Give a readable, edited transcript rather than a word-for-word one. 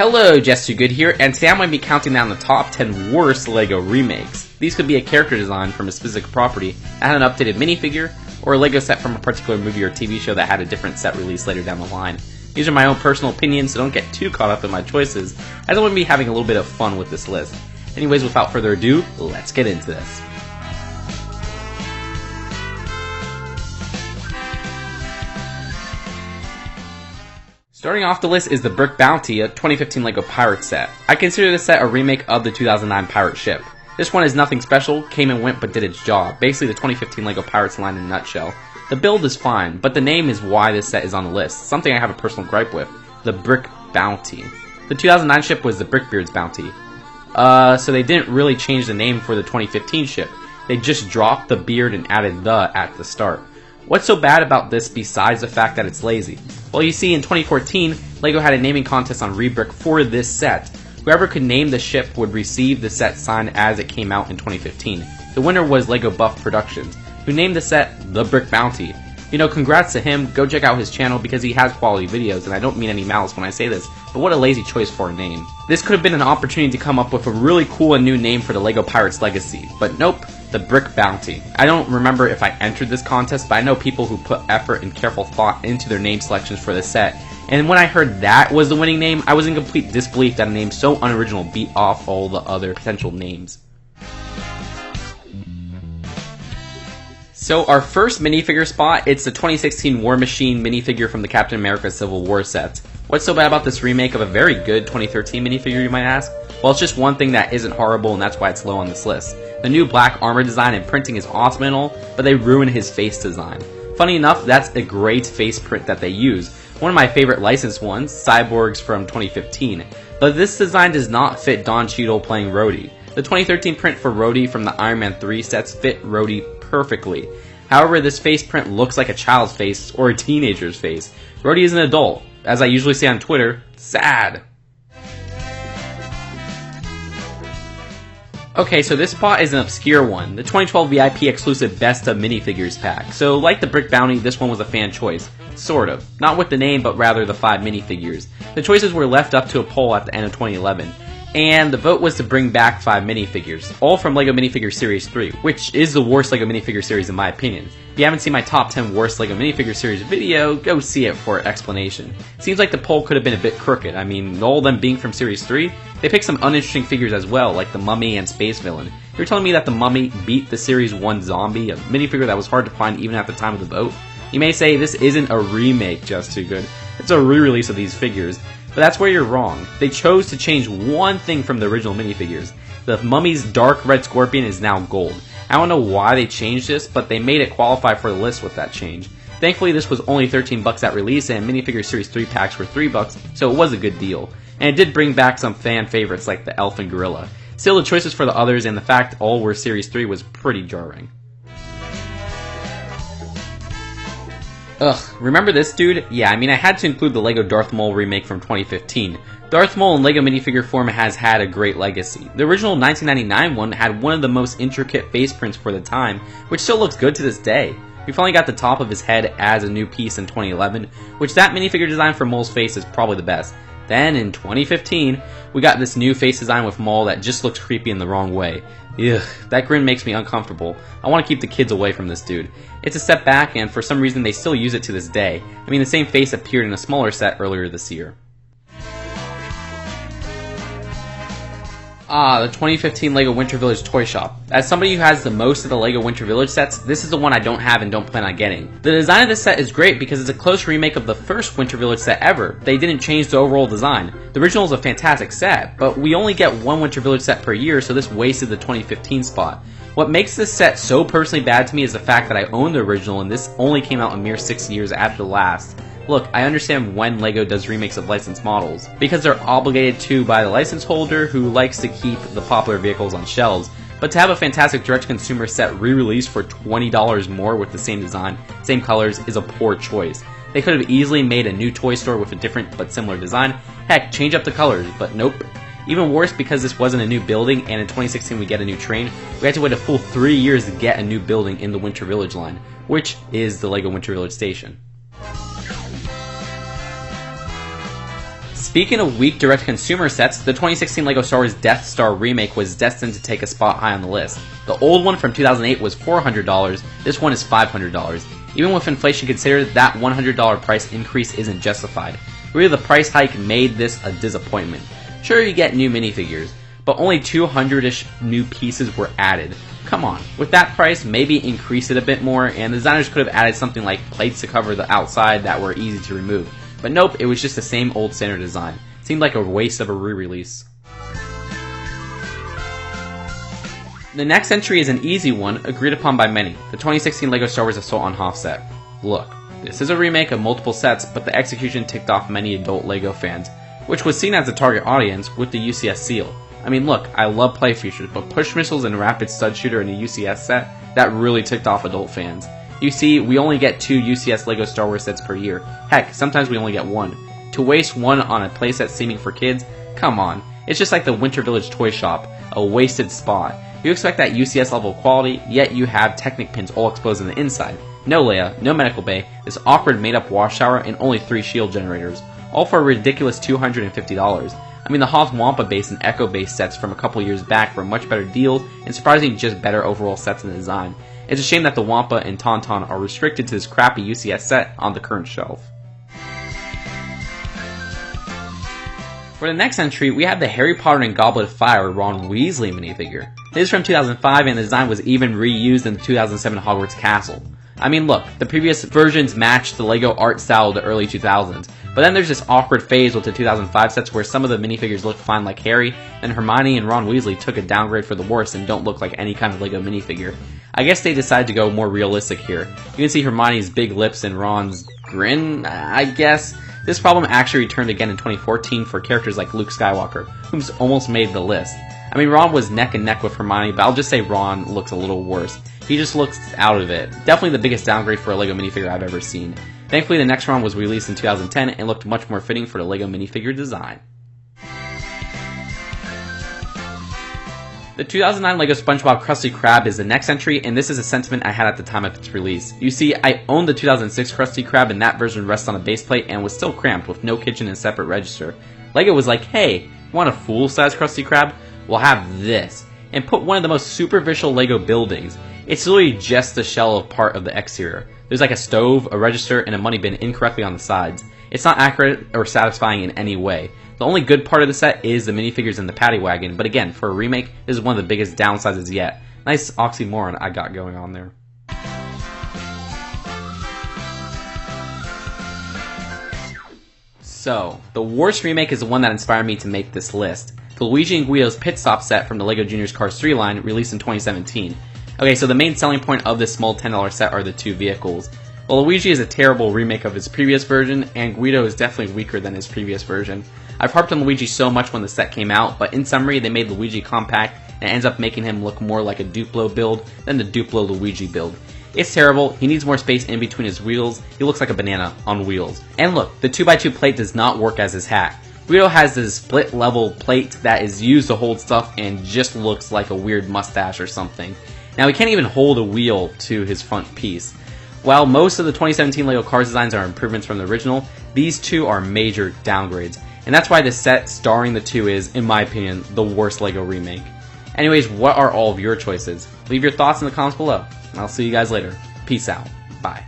Hello, Just Too Good here, and today I'm going to be counting down the top 10 worst LEGO remakes. These could be a character design from a specific property that had an updated minifigure, or a LEGO set from a particular movie or TV show that had a different set released later down the line. These are my own personal opinions, so don't get too caught up in my choices, as I want to be having a little bit of fun with this list. Anyways, without further ado, let's get into this. Starting off the list is the Brick Bounty, a 2015 LEGO Pirate set. I consider this set a remake of the 2009 pirate ship. This one is nothing special, came and went but did its job, basically the 2015 LEGO Pirates line in a nutshell. The build is fine, but the name is why this set is on the list, something I have a personal gripe with, the Brick Bounty. The 2009 ship was the Brickbeard's Bounty. So they didn't really change the name for the 2015 ship, they just dropped the beard and added the at the start. What's so bad about this besides the fact that it's lazy? Well, you see, in 2014, LEGO had a naming contest on Rebrick for this set. Whoever could name the ship would receive the set signed as it came out in 2015. The winner was LEGO Buff Productions, who named the set the Brick Bounty. You know, congrats to him, go check out his channel because he has quality videos, and I don't mean any malice when I say this, but what a lazy choice for a name. This could have been an opportunity to come up with a really cool and new name for the LEGO Pirates Legacy, but nope, the Brick Bounty. I don't remember if I entered this contest, but I know people who put effort and careful thought into their name selections for this set, and when I heard that was the winning name, I was in complete disbelief that a name so unoriginal beat off all the other potential names. So our first minifigure spot, it's the 2016 War Machine minifigure from the Captain America Civil War set. What's so bad about this remake of a very good 2013 minifigure, you might ask? Well, it's just one thing that isn't horrible, and that's why it's low on this list. The new black armor design and printing is awesome and all, but they ruin his face design. Funny enough, that's a great face print that they use. One of my favorite licensed ones, Cyborgs from 2015. But this design does not fit Don Cheadle playing Rhodey. The 2013 print for Rhodey from the Iron Man 3 sets fit Rhodey perfectly. However, this face print looks like a child's face or a teenager's face. Rhodey is an adult. As I usually say on Twitter, sad. Okay, so this spot is an obscure one, the 2012 VIP exclusive Best of Minifigures pack. So like the Brick Bounty, this one was a fan choice. Sort of. Not with the name, but rather the 5 minifigures. The choices were left up to a poll at the end of 2011. And the vote was to bring back 5 minifigures, all from LEGO Minifigure Series 3, which is the worst LEGO Minifigure series in my opinion. If you haven't seen my top 10 worst LEGO Minifigure series video, go see it for explanation. Seems like the poll could have been a bit crooked. I mean, all them being from Series 3, they picked some uninteresting figures as well, like the Mummy and Space Villain. You're telling me that the Mummy beat the Series 1 Zombie, a minifigure that was hard to find even at the time of the vote? You may say this isn't a remake, Just Too Good. It's a re-release of these figures. But that's where you're wrong. They chose to change one thing from the original minifigures. The Mummy's dark red scorpion is now gold. I don't know why they changed this, but they made it qualify for the list with that change. Thankfully, this was only $13 at release, and Minifigure Series 3 packs were $3, so it was a good deal. And it did bring back some fan favorites like the Elf and Gorilla. Still, the choices for the others and the fact all were Series 3 was pretty jarring. Ugh, remember this dude? Yeah, I mean I had to include the LEGO Darth Maul remake from 2015. Darth Maul in LEGO minifigure form has had a great legacy. The original 1999 one had one of the most intricate face prints for the time, which still looks good to this day. We finally got the top of his head as a new piece in 2011, which that minifigure design for Maul's face is probably the best. Then in 2015, we got this new face design with Maul that just looks creepy in the wrong way. Ugh, that grin makes me uncomfortable. I want to keep the kids away from this dude. It's a step back, and for some reason they still use it to this day. I mean, the same face appeared in a smaller set earlier this year. The 2015 LEGO Winter Village Toy Shop. As somebody who has the most of the LEGO Winter Village sets, this is the one I don't have and don't plan on getting. The design of this set is great because it's a close remake of the first Winter Village set ever. They didn't change the overall design. The original is a fantastic set, but we only get one Winter Village set per year, so this wasted the 2015 spot. What makes this set so personally bad to me is the fact that I own the original and this only came out a mere 6 years after the last. Look, I understand when LEGO does remakes of licensed models, because they're obligated to by the license holder who likes to keep the popular vehicles on shelves, but to have a fantastic direct-to-consumer set re-released for $20 more with the same design, same colors, is a poor choice. They could have easily made a new toy store with a different but similar design, heck, change up the colors, but nope. Even worse, because this wasn't a new building, and in 2016 we get a new train, we had to wait a full 3 years to get a new building in the Winter Village line, which is the LEGO Winter Village Station. Speaking of weak direct-to-consumer sets, the 2016 LEGO Star Wars Death Star remake was destined to take a spot high on the list. The old one from 2008 was $400, this one is $500. Even with inflation considered, that $100 price increase isn't justified. Really, the price hike made this a disappointment. Sure, you get new minifigures, but only 200-ish new pieces were added. Come on, with that price, maybe increase it a bit more, and the designers could have added something like plates to cover the outside that were easy to remove. But nope, it was just the same old standard design. Seemed like a waste of a re-release. The next entry is an easy one, agreed upon by many, the 2016 LEGO Star Wars Assault on Hoth set. Look, this is a remake of multiple sets, but the execution ticked off many adult LEGO fans, which was seen as a target audience with the UCS seal. I mean look, I love play features, but push missiles and rapid stud shooter in a UCS set, that really ticked off adult fans. You see, we only get 2 UCS LEGO Star Wars sets per year. Heck, sometimes we only get 1. To waste one on a playset seeming for kids? Come on. It's just like the Winter Village toy shop, a wasted spot. You expect that UCS level of quality, yet you have Technic pins all exposed on the inside. No Leia, no medical bay, this awkward made up wash shower, and only 3 shield generators. All for a ridiculous $250. I mean, the Hoth Wampa base and Echo base sets from a couple years back were much better deals, and surprisingly just better overall sets in the design. It's a shame that the Wampa and Tauntaun are restricted to this crappy UCS set on the current shelf. For the next entry, we have the Harry Potter and Goblet of Fire Ron Weasley minifigure. This is from 2005 and the design was even reused in the 2007 Hogwarts Castle. I mean look, the previous versions matched the LEGO art style of the early 2000s, but then there's this awkward phase with the 2005 sets where some of the minifigures look fine like Harry, and Hermione and Ron Weasley took a downgrade for the worse and don't look like any kind of LEGO minifigure. I guess they decided to go more realistic here. You can see Hermione's big lips and Ron's grin, I guess. This problem actually returned again in 2014 for characters like Luke Skywalker, who's almost made the list. I mean, Ron was neck and neck with Hermione, but I'll just say Ron looks a little worse. He just looks out of it. Definitely the biggest downgrade for a LEGO minifigure I've ever seen. Thankfully, the next Ron was released in 2010 and looked much more fitting for the LEGO minifigure design. The 2009 LEGO SpongeBob Krusty Krab is the next entry, and this is a sentiment I had at the time of its release. You see, I owned the 2006 Krusty Krab, and that version rests on a base plate and was still cramped with no kitchen and separate register. LEGO was like, hey, want a full-size Krusty Krab? We'll have this. And put one of the most superficial LEGO buildings. It's literally just the shell of part of the exterior. There's like a stove, a register, and a money bin incorrectly on the sides. It's not accurate or satisfying in any way. The only good part of the set is the minifigures and the paddy wagon, but again, for a remake, this is one of the biggest downsizes yet. Nice oxymoron I got going on there. So, the worst remake is the one that inspired me to make this list. The Luigi and Guido's Pit Stop set from the LEGO Juniors Cars 3 line, released in 2017. Okay, so the main selling point of this small $10 set are the 2 vehicles. Well, Luigi is a terrible remake of his previous version, and Guido is definitely weaker than his previous version. I've harped on Luigi so much when the set came out, but in summary, they made Luigi compact, and it ends up making him look more like a Duplo build than the Duplo Luigi build. It's terrible, he needs more space in between his wheels, he looks like a banana on wheels. And look, the 2x2 plate does not work as his hat. Guido has this split level plate that is used to hold stuff and just looks like a weird mustache or something. Now he can't even hold a wheel to his front piece. While most of the 2017 LEGO Cars designs are improvements from the original, these 2 are major downgrades. And that's why the set starring the 2 is, in my opinion, the worst LEGO remake. Anyways, what are all of your choices? Leave your thoughts in the comments below, and I'll see you guys later. Peace out. Bye.